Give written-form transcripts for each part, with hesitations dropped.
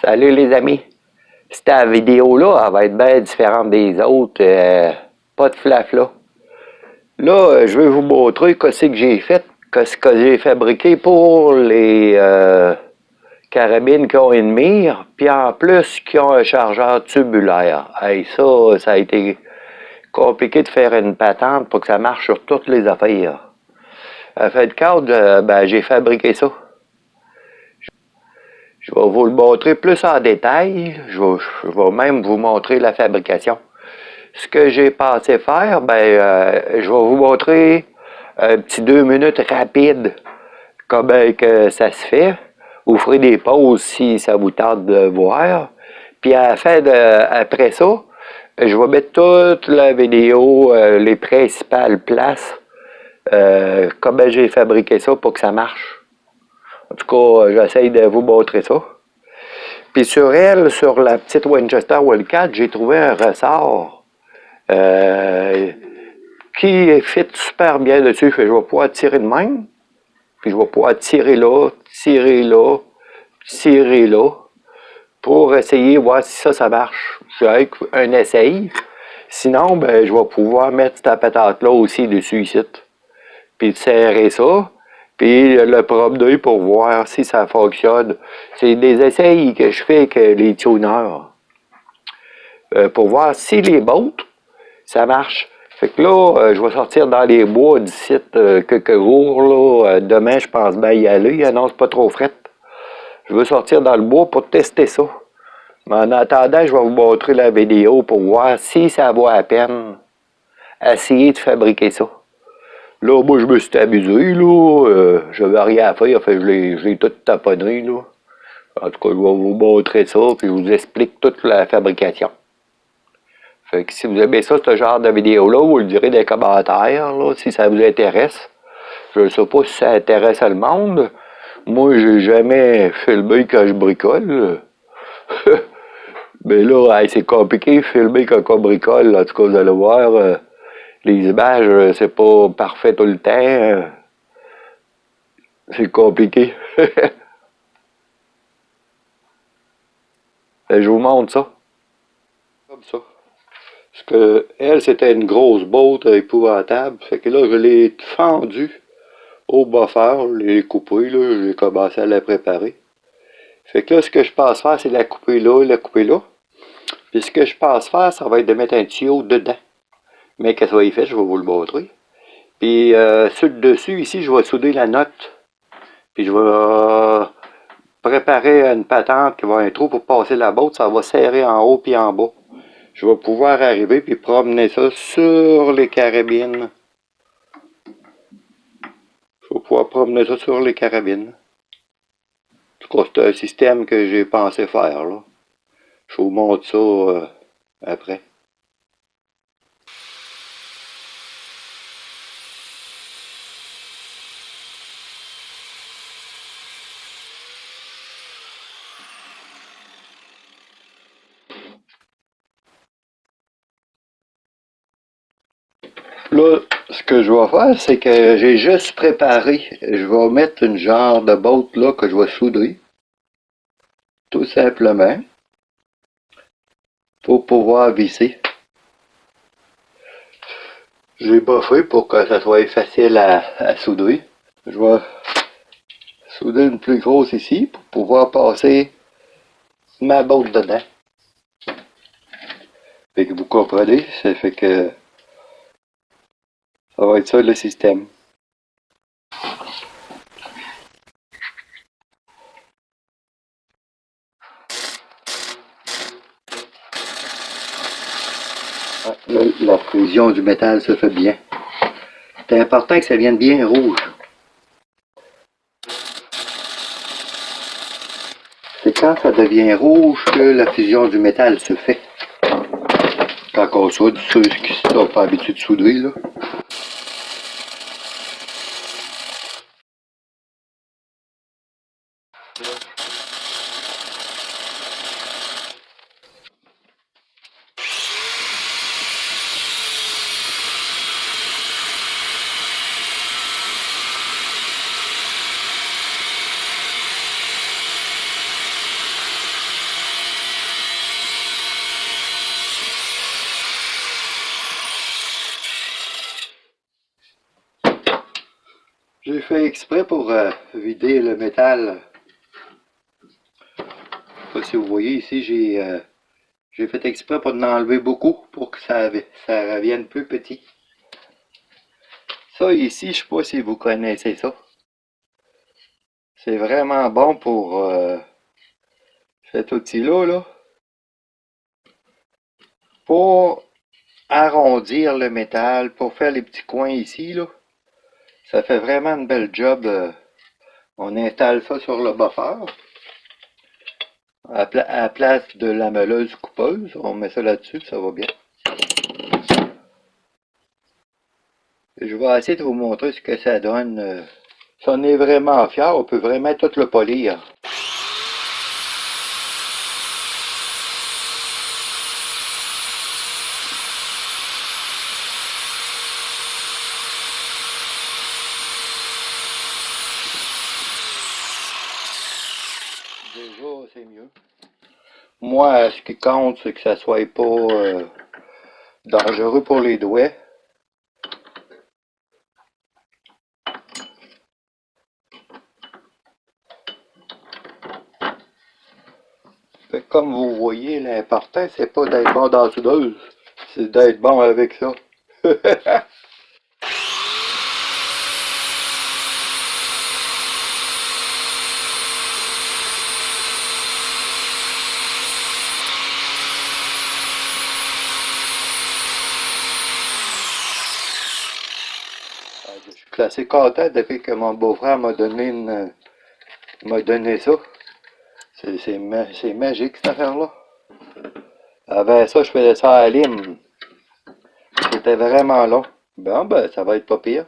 Salut les amis. Cette vidéo-là, elle va être bien différente des autres. Pas de flafla. Là, je vais vous montrer ce que j'ai fait, ce que j'ai fabriqué pour les carabines qui ont une mire, puis en plus qui ont un chargeur tubulaire. Hey, ça a été compliqué de faire une patente pour que ça marche sur toutes les affaires. À fait de cadre, j'ai fabriqué ça. Je vais vous le montrer plus en détail. Je vais même vous montrer la fabrication. Ce que j'ai pensé faire, je vais vous montrer un petit 2 minutes rapide comment que ça se fait. Vous ferez des pauses si ça vous tente de voir. Puis à la fin après ça, je vais mettre toute la vidéo, les principales places, comment j'ai fabriqué ça pour que ça marche. En tout cas, j'essaye de vous montrer ça. Puis sur elle, sur la petite Winchester Wildcat, j'ai trouvé un ressort qui fit super bien dessus. Fait que je vais pouvoir tirer de même. Puis je vais pouvoir tirer là, tirer là, tirer là, pour essayer de voir si ça marche. C'est un essai. Sinon, je vais pouvoir mettre cette patente-là aussi dessus ici. Puis serrer ça. Puis le promener pour voir si ça fonctionne. C'est des essais que je fais avec les tuners. Pour voir si les bottes, ça marche. Fait que là, je vais sortir dans les bois d'ici quelques jours. Là. Demain, je pense bien y aller. Il annonce pas trop fret. Je veux sortir dans le bois pour tester ça. Mais en attendant, je vais vous montrer la vidéo pour voir si ça vaut la peine essayer de fabriquer ça. Là, moi, je me suis amusé, là. Je n'avais rien à faire, fait, je l'ai tout taponné, là. En tout cas, je vais vous montrer ça, puis je vous explique toute la fabrication. Fait que si vous aimez ça, ce genre de vidéo-là, vous le direz dans les commentaires, là, si ça vous intéresse. Je ne sais pas si ça intéresse le monde. Moi, j'ai jamais filmé quand je bricole. Mais là, c'est compliqué de filmer quand on bricole. En tout cas, vous allez voir, les images, c'est pas parfait tout le temps. C'est compliqué. Je vous montre ça. Comme ça. Parce que elle, c'était une grosse botte épouvantable. Fait que là, je l'ai fendue au buffer, je l'ai coupée, là, j'ai commencé à la préparer. Fait que là, ce que je pense faire, c'est la couper là, la couper là. Puis ce que je pense faire, ça va être de mettre un tuyau dedans. Mais qu'elle soit fait, je vais vous le montrer. Puis sur le dessus, ici, je vais souder la note. Puis je vais préparer une patente qui va avoir un trou pour passer la botte. Ça va serrer en haut puis en bas. Je vais pouvoir arriver puis promener ça sur les carabines. Je vais pouvoir promener ça sur les carabines. En tout cas, c'est un système que j'ai pensé faire, là. Je vous montre ça après. Là, ce que je vais faire, c'est que j'ai juste préparé. Je vais mettre une genre de botte là que je vais souder. Tout simplement. Pour pouvoir visser. J'ai buffé pour que ça soit facile à souder. Je vais souder une plus grosse ici pour pouvoir passer ma botte dedans. Fait que vous comprenez, ça fait que ça va être ça le système. Là, la fusion du métal se fait bien. C'est important que ça vienne bien rouge. C'est quand ça devient rouge que la fusion du métal se fait. Quand on soude, ceux qui ne sont pas habitués de souder, là. j'ai fait exprès pour vider le métal. Je sais pas si vous voyez ici, j'ai fait exprès pour en enlever beaucoup pour que ça revienne plus petit. Ça ici, je sais pas si vous connaissez ça. C'est vraiment bon pour cet outil-là, là. Pour arrondir le métal, pour faire les petits coins ici, là. Ça fait vraiment une belle job. On installe ça sur le buffer. À la place de la meuleuse coupeuse, on met ça là-dessus, ça va bien. Je vais essayer de vous montrer ce que ça donne. Si on est vraiment fier, on peut vraiment tout le polir. Déjà, c'est mieux. Moi, ce qui compte, c'est que ça soit pas dangereux pour les doigts. Fait que comme vous voyez, l'important, c'est pas d'être bon dans la soudeuse, c'est d'être bon avec ça. Je suis assez content depuis que mon beau-frère m'a donné ça. C'est magique cette affaire-là. Avant ça, je faisais ça à lime. C'était vraiment long. Bon, ben, ça va être pas pire.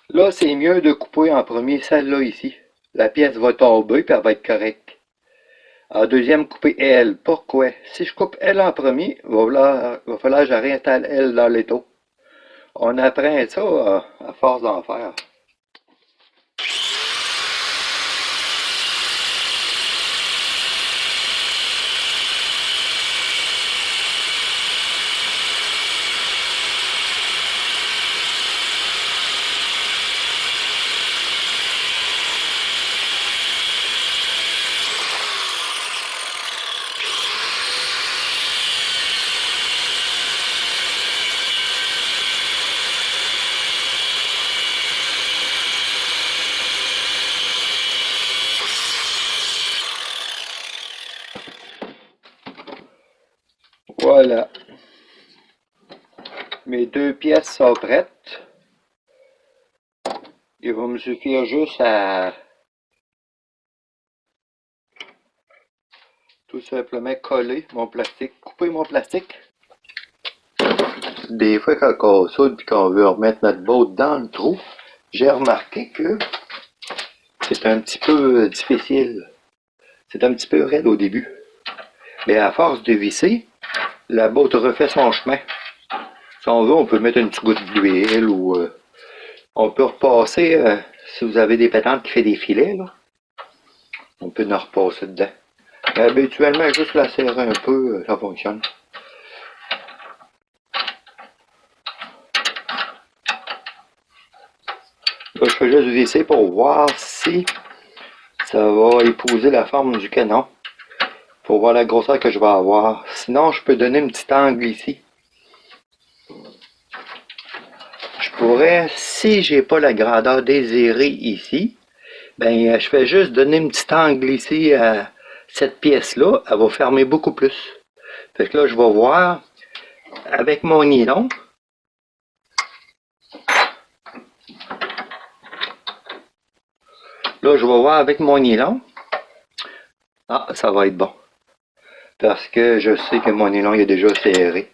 Là, c'est mieux de couper en premier celle-là ici. La pièce va tomber puis elle va être correcte. En deuxième, couper elle. Pourquoi? Si je coupe elle en premier, il va falloir que je réinstalle elle dans l'étau. On apprend ça à force d'en faire. Voilà. Mes deux pièces sont prêtes. Il va me suffire juste à tout simplement coller mon plastique, couper mon plastique. Des fois, quand on soude et qu'on veut remettre notre botte dans le trou, j'ai remarqué que c'est un petit peu difficile. C'est un petit peu raide au début. Mais à force de visser, la botte refait son chemin. Si on veut, on peut mettre une petite goutte d'huile ou on peut repasser, si vous avez des patentes qui font des filets, là, on peut en repasser dedans. Mais habituellement, juste la serrer un peu, ça fonctionne. Là, je fais juste visser pour voir si ça va épouser la forme du canon. Pour voir la grosseur que je vais avoir. Sinon, je peux donner une petite angle ici. Je pourrais, si j'ai pas la grandeur désirée ici, ben je fais juste donner une petite angle ici à cette pièce-là. Elle va fermer beaucoup plus. Fait que là, je vais voir avec mon nylon. Là, je vais voir avec mon nylon. Ah, ça va être bon. Parce que je sais que mon nylon est déjà serré.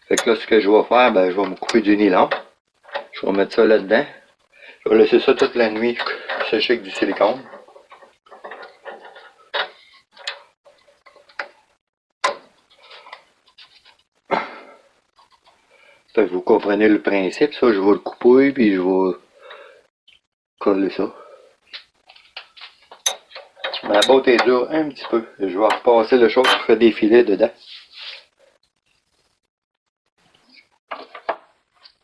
Fait que là, ce que je vais faire, ben, je vais me couper du nylon. Je vais mettre ça là-dedans. Je vais laisser ça toute la nuit sécher avec du silicone. Fait que vous comprenez le principe, ça, je vais le couper puis je vais coller ça. Ma botte est dure un petit peu. Je vais repasser le chose pour faire des filets dedans.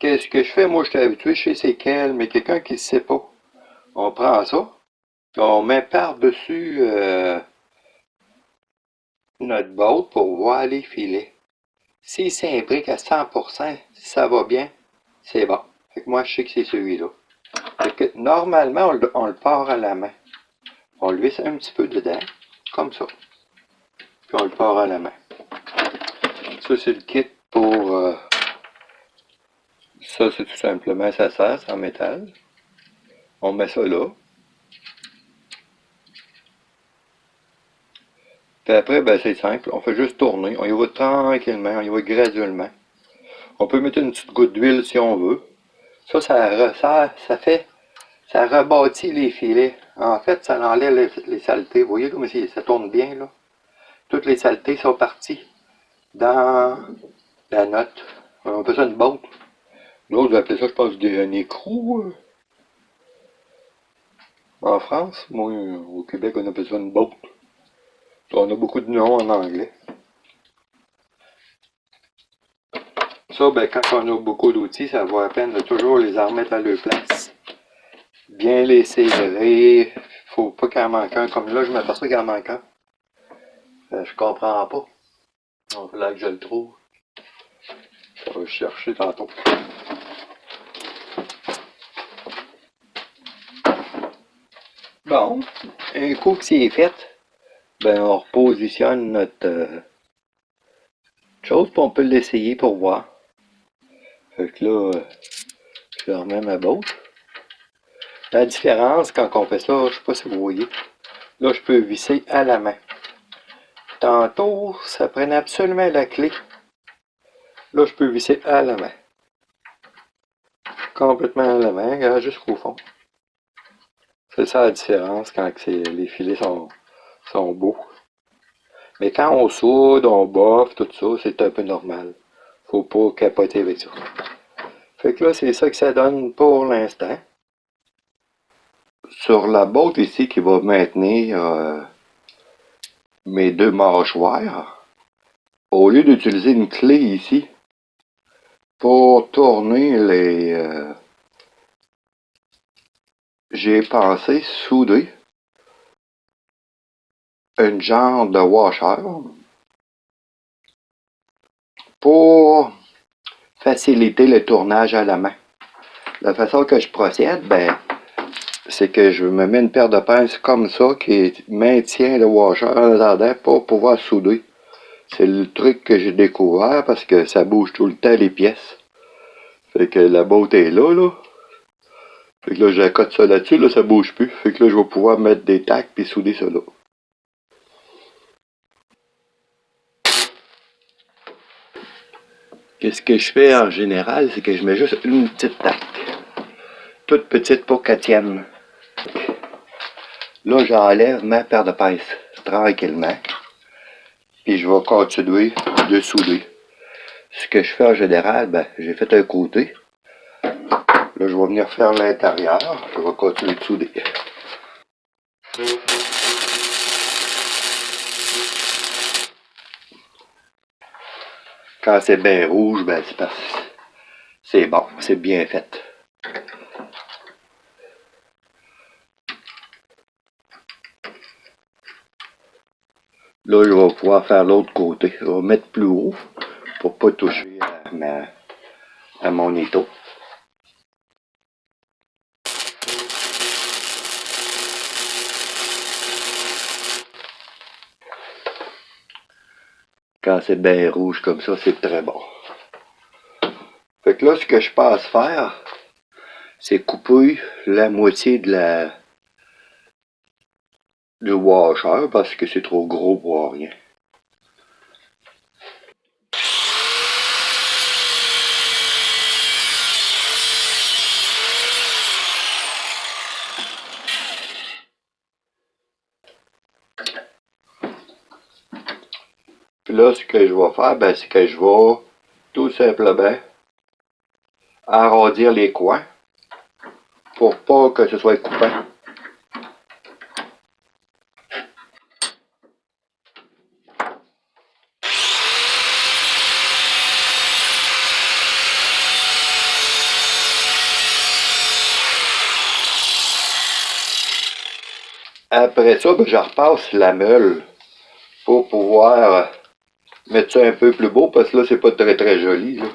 Qu'est-ce que je fais? Moi, je suis habitué chez c'est quel, mais quelqu'un qui ne sait pas. On prend ça, puis on met par-dessus notre botte pour voir les filets. Si c'est un brick à 100%, si ça va bien, c'est bon. Fait que moi, je sais que c'est celui-là. Fait que normalement, on le part à la main. On le visse un petit peu dedans, comme ça. Puis on le part à la main. Ça, c'est le kit pour... ça, c'est tout simplement, ça sert, c'est en métal. On met ça là. Puis après, ben, c'est simple. On fait juste tourner. On y va tranquillement, on y va graduellement. On peut mettre une petite goutte d'huile si on veut. Ça rebâtit les filets. En fait, ça enlève les saletés. Vous voyez comme ça tourne bien, là? Toutes les saletés sont parties dans la note. On appelle ça une botte. Nous, vous appelez ça, je pense, un écrou. En France, moi, au Québec, on appelle ça une botte. On a beaucoup de noms en anglais. Ça, ben, quand on a beaucoup d'outils, ça vaut la peine de toujours les remettre à leur place. Bien les serrer. Faut pas qu'il en manque un. Comme là, je m'aperçois qu'il en manque un. Je comprends pas. Donc là que je le trouve. Je vais le chercher tantôt. Bon, un coup que c'est fait, ben on repositionne notre chose, puis on peut l'essayer pour voir. Fait que là, je remets ma botte. La différence quand on fait ça, je sais pas si vous voyez, là je peux visser à la main. Tantôt, ça prenait absolument la clé. Là, je peux visser à la main. Complètement à la main, jusqu'au fond. C'est ça la différence quand les filets sont beaux. Mais quand on soude, on boffe, tout ça, c'est un peu normal. Faut pas capoter avec ça. Fait que là, c'est ça que ça donne pour l'instant. Sur la botte ici qui va maintenir mes deux mâchoires, au lieu d'utiliser une clé ici pour tourner j'ai pensé souder un genre de washer pour faciliter le tournage à la main. La façon que je procède, ben, c'est que je me mets une paire de pinces comme ça qui maintient le washer en attendant pour pouvoir souder. C'est le truc que j'ai découvert parce que ça bouge tout le temps les pièces. Fait que la botte est là, là. Fait que là, j'accote ça là-dessus, là, ça bouge plus. Fait que là, je vais pouvoir mettre des tacs puis souder ça là. Qu'est-ce que je fais en général, c'est que je mets juste une petite tac. Toute petite pour qu'elle tienne. Là, j'enlève ma paire de pinces tranquillement. Puis je vais continuer de souder. Ce que je fais en général, ben, j'ai fait un côté. Là, je vais venir faire l'intérieur. Je vais continuer de souder. Quand c'est bien rouge, ben, c'est parce que c'est bon, c'est bien fait. Là, je vais pouvoir faire l'autre côté. Je vais mettre plus haut pour pas toucher à mon étau. Quand c'est bien rouge comme ça, c'est très bon. Fait que là, ce que je passe faire, c'est couper la moitié du washer parce que c'est trop gros pour rien. Puis là, ce que je vais faire, ben, c'est que je vais tout simplement arrondir les coins pour pas que ce soit coupant. Après ça, ben, je repasse la meule pour pouvoir mettre ça un peu plus beau parce que là, c'est pas très très joli. Là.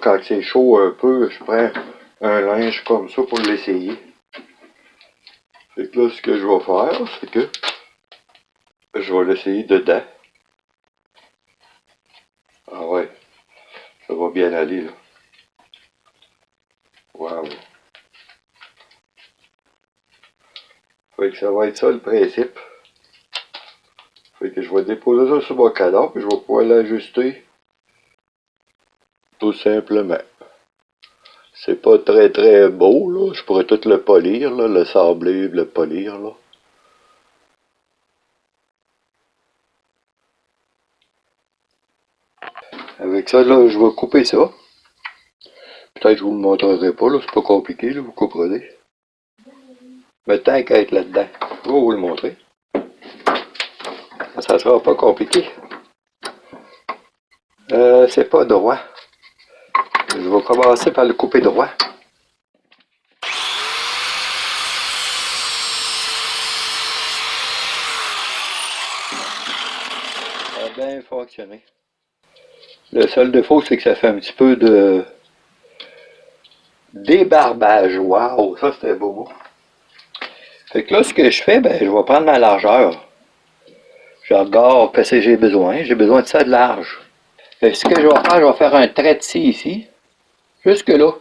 Quand c'est chaud un peu, je prends un linge comme ça pour l'essayer. Fait que là, ce que je vais faire, c'est que je vais l'essayer dedans. Ah ouais, ça va bien aller là. Wow. Fait que ça va être ça le principe. Fait que je vais déposer ça sur mon cadavre et je vais pouvoir l'ajuster. Tout simplement. C'est pas très très beau là. Je pourrais tout le polir, là, le sabler, le polir là. Avec ça là, je vais couper ça. Peut-être que je vous le montrerai pas là, c'est pas compliqué là, vous comprenez. Mais tant qu'à être là-dedans, je vais vous le montrer. Ça sera pas compliqué. C'est pas droit. Je vais commencer par le couper droit. Ça a bien fonctionné. Le seul défaut, c'est que ça fait un petit peu de débarbage. Waouh, ça c'était beau mot. Fait que là, ce que je fais, ben, je vais prendre ma largeur. Je regarde qu'est-ce que j'ai besoin. J'ai besoin de ça de large. Fait que ce que je vais faire un trait de scie ici. Jusque là.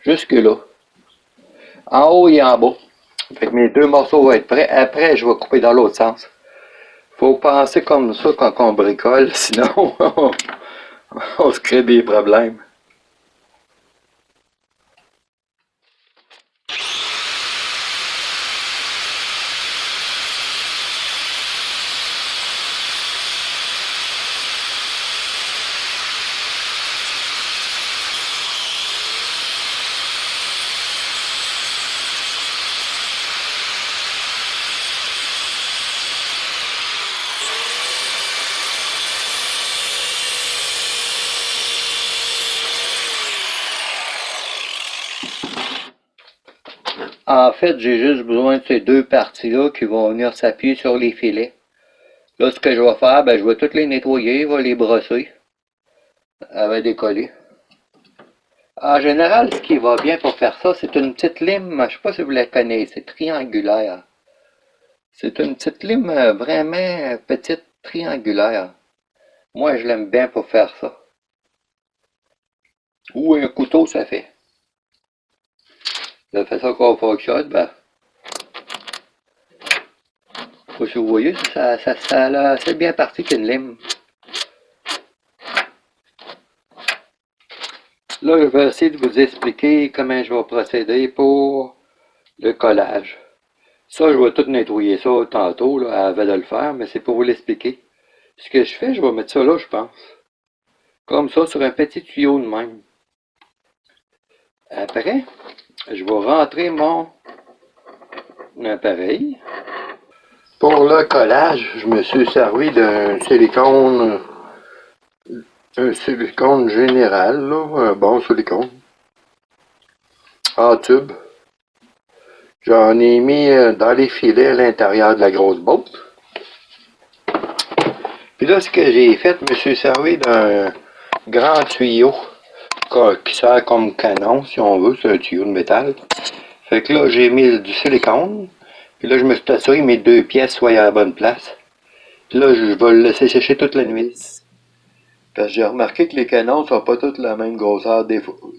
Jusque là. En haut et en bas. Fait que mes deux morceaux vont être prêts. Après, je vais couper dans l'autre sens. Faut penser comme ça quand on bricole, sinon on se crée des problèmes. En fait, j'ai juste besoin de ces deux parties-là qui vont venir s'appuyer sur les filets. Là, ce que je vais faire, ben, je vais toutes les nettoyer, je vais les brosser avec des collets. En général, ce qui va bien pour faire ça, c'est une petite lime, je ne sais pas si vous la connaissez, c'est triangulaire. C'est une petite lime vraiment petite, triangulaire. Moi, je l'aime bien pour faire ça. Ou un couteau, ça fait. De la façon qu'on fonctionne, ben, si vous voyez, c'est bien parti qu'une lime. Là, je vais essayer de vous expliquer comment je vais procéder pour le collage. Ça, je vais tout nettoyer ça tantôt, là, avant de le faire, mais c'est pour vous l'expliquer. Ce que je fais, je vais mettre ça là, je pense. Comme ça, sur un petit tuyau de même. Après, je vais rentrer mon appareil. Pour le collage, je me suis servi d'un silicone général, là, un bon silicone, en tube. J'en ai mis dans les filets à l'intérieur de la grosse botte. Puis là, ce que j'ai fait, je me suis servi d'un grand tuyau qui sert comme canon, si on veut, c'est un tuyau de métal. Fait que là, j'ai mis du silicone. Puis là, je me suis assuré que mes deux pièces soient à la bonne place. Puis là, je vais le laisser sécher toute la nuit. Parce que j'ai remarqué que les canons sont pas tous la même grosseur.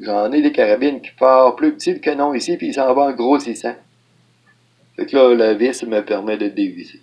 J'en ai des carabines qui partent plus petit le canon ici, puis il s'en va en grossissant. Fait que là, la vis me permet de dévisser.